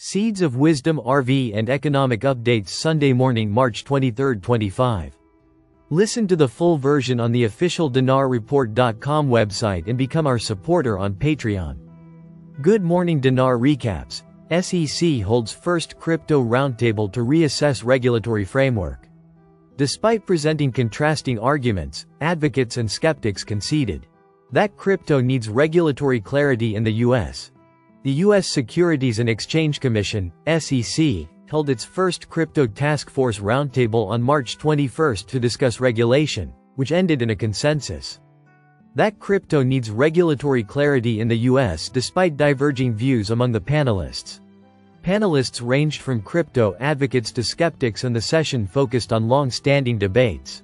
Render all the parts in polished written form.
Seeds of Wisdom RV and Economic Updates Sunday morning, March 23, 25. Listen to the full version on the official dinarreport.com website and become our supporter on Patreon. Good morning. Dinar recaps. SEC holds first crypto roundtable to reassess regulatory framework. Despite presenting contrasting arguments, advocates and skeptics conceded that crypto needs regulatory clarity in the U.S. The U.S. Securities and Exchange Commission, SEC, held its first crypto task force roundtable on March 21 to discuss regulation, which ended in a consensus that crypto needs regulatory clarity in the U.S. despite diverging views among the panelists. Panelists ranged from crypto advocates to skeptics, and the session focused on long-standing debates,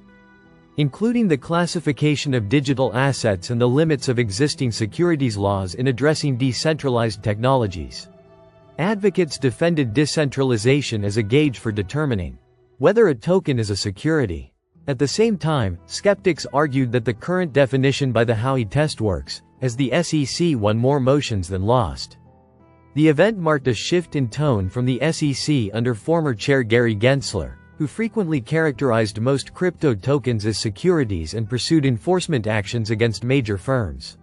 including the classification of digital assets and the limits of existing securities laws in addressing decentralized technologies. Advocates defended decentralization as a gauge for determining whether a token is a security. At the same time, skeptics argued that the current definition by the Howey test works, as the SEC won more motions than lost. The event marked a shift in tone from the SEC under former chair Gary Gensler, who frequently characterized most crypto tokens as securities and pursued enforcement actions against major firms.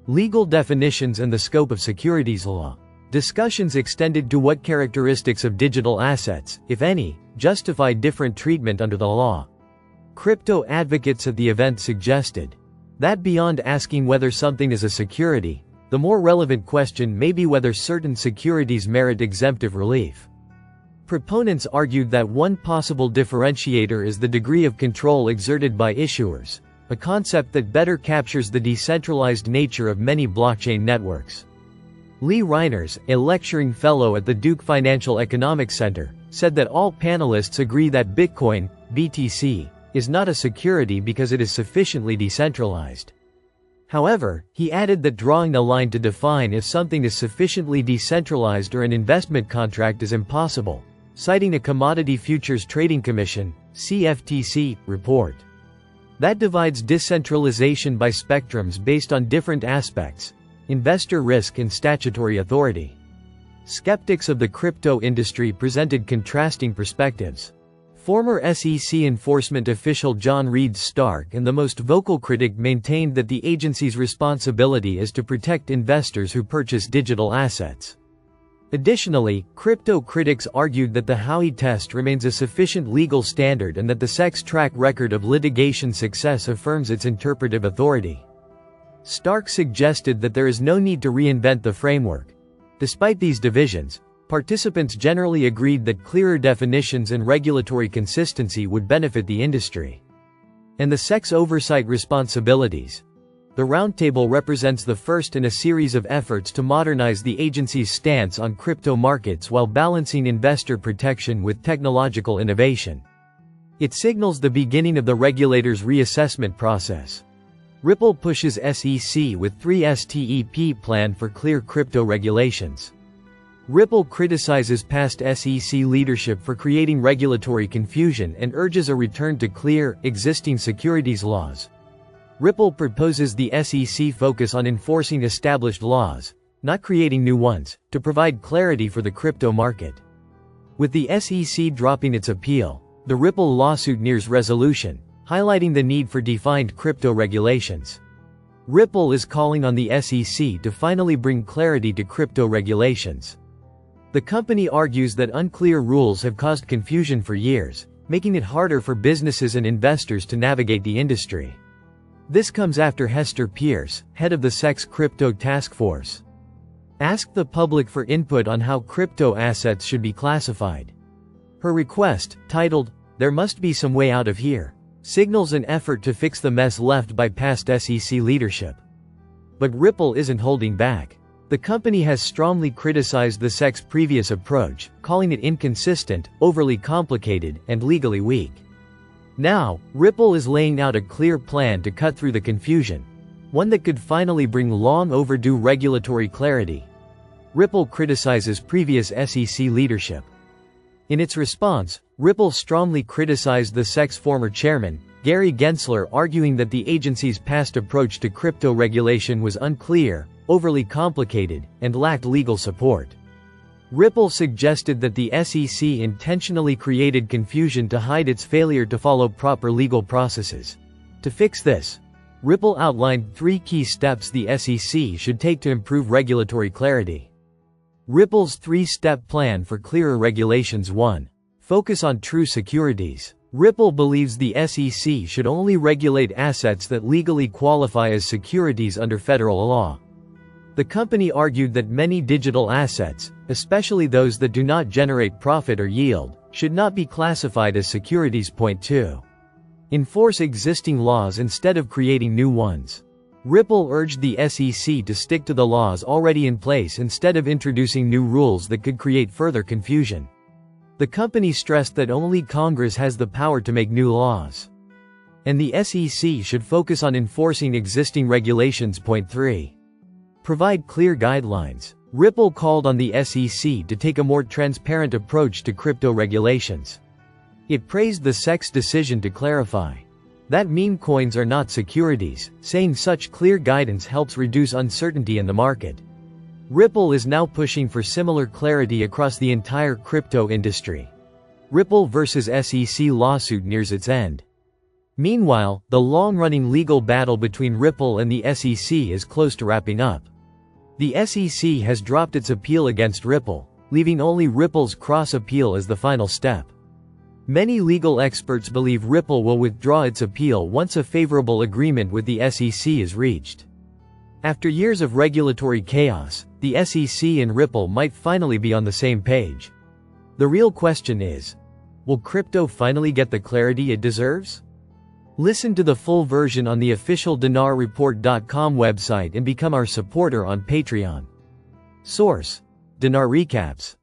Legal definitions and the scope of securities law. Discussions extended to what characteristics of digital assets, if any, justify different treatment under the law. Crypto advocates at the event suggested that beyond asking whether something is a security, the more relevant question may be whether certain securities merit exemptive relief. Proponents argued that one possible differentiator is the degree of control exerted by issuers, a concept that better captures the decentralized nature of many blockchain networks. Lee Reiners, a lecturing fellow at the Duke Financial Economics Center, said that all panelists agree that Bitcoin, BTC, is not a security because it is sufficiently decentralized. However, he added that drawing a line to define if something is sufficiently decentralized or an investment contract is impossible, citing a Commodity Futures Trading Commission (CFTC) report that divides decentralization by spectrums based on different aspects: investor risk and statutory authority. Skeptics of the crypto industry presented contrasting perspectives. Former SEC enforcement official John Reed Stark and the most vocal critic maintained that the agency's responsibility is to protect investors who purchase digital assets. Additionally, crypto critics argued that the Howey test remains a sufficient legal standard and that the SEC's track record of litigation success affirms its interpretive authority. Stark suggested that there is no need to reinvent the framework. Despite these divisions, participants generally agreed that clearer definitions and regulatory consistency would benefit the industry. And the SEC's oversight responsibilities. The roundtable represents the first in a series of efforts to modernize the agency's stance on crypto markets while balancing investor protection with technological innovation. It signals the beginning of the regulator's reassessment process. Ripple pushes SEC with 3 STEP plan for clear crypto regulations. Ripple criticizes past SEC leadership for creating regulatory confusion and urges a return to clear, existing securities laws. Ripple proposes the SEC focus on enforcing established laws, not creating new ones, to provide clarity for the crypto market. With the SEC dropping its appeal, the Ripple lawsuit nears resolution, highlighting the need for defined crypto regulations. Ripple is calling on the SEC to finally bring clarity to crypto regulations. The company argues that unclear rules have caused confusion for years, making it harder for businesses and investors to navigate the industry. This comes after Hester Pierce, head of the SEC's crypto task force, asked the public for input on how crypto assets should be classified. Her request, titled, "There Must Be Some Way Out of Here," signals an effort to fix the mess left by past SEC leadership. But Ripple isn't holding back. The company has strongly criticized the SEC's previous approach, calling it inconsistent, overly complicated, and legally weak. Now, Ripple is laying out a clear plan to cut through the confusion, one that could finally bring long overdue regulatory clarity. Ripple criticizes previous SEC leadership. In its response, Ripple strongly criticized the SEC's former chairman, Gary Gensler, arguing that the agency's past approach to crypto regulation was unclear, overly complicated, and lacked legal support. Ripple suggested that the SEC intentionally created confusion to hide its failure to follow proper legal processes. To fix this, Ripple outlined 3 key steps the SEC should take to improve regulatory clarity. Ripple's 3-step plan for clearer regulations. 1. Focus on true securities. Ripple believes the SEC should only regulate assets that legally qualify as securities under federal law. The company argued that many digital assets, especially those that do not generate profit or yield, should not be classified as securities. 2. Enforce existing laws instead of creating new ones. Ripple urged the SEC to stick to the laws already in place instead of introducing new rules that could create further confusion. The company stressed that only Congress has the power to make new laws, and the SEC should focus on enforcing existing regulations. 3. Provide clear guidelines. Ripple called on the SEC to take a more transparent approach to crypto regulations. It praised the SEC's decision to clarify that meme coins are not securities, saying such clear guidance helps reduce uncertainty in the market. Ripple is now pushing for similar clarity across the entire crypto industry. Ripple vs. SEC lawsuit nears its end. Meanwhile, the long-running legal battle between Ripple and the SEC is close to wrapping up. The SEC has dropped its appeal against Ripple, leaving only Ripple's cross-appeal as the final step. Many legal experts believe Ripple will withdraw its appeal once a favorable agreement with the SEC is reached. After years of regulatory chaos, the SEC and Ripple might finally be on the same page. The real question is, will crypto finally get the clarity it deserves? Listen to the full version on the official dinarreport.com website and become our supporter on Patreon. Source: Dinar Recaps.